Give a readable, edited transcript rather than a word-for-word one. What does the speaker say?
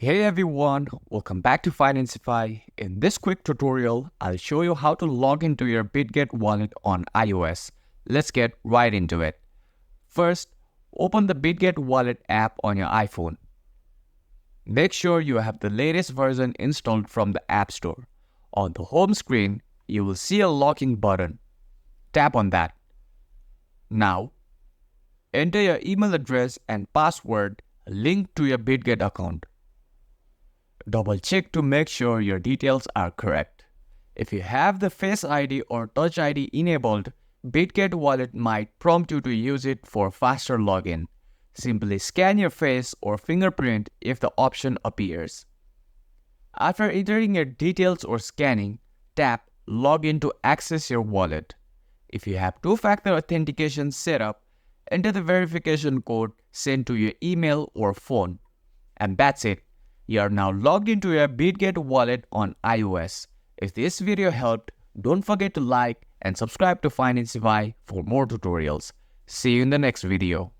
Hey everyone, welcome back to Financify. In this quick tutorial, I'll show you how to log into your Bitget wallet on iOS. Let's get right into it. First, open the Bitget Wallet app on your iPhone. Make sure you have the latest version installed from the App Store. On the home screen, you will see a login button. Tap on that. Now, enter your email address and password linked to your Bitget account. Double check to make sure your details are correct. If you have the Face ID or Touch ID enabled, Bitget Wallet might prompt you to use it for faster login. Simply scan your face or fingerprint if the option appears. After entering your details or scanning, tap Login to access your wallet. If you have two-factor authentication set up, enter the verification code sent to your email or phone. And that's it. You are now logged into your Bitget wallet on iOS. If this video helped, don't forget to like and subscribe to Financify for more tutorials. See you in the next video.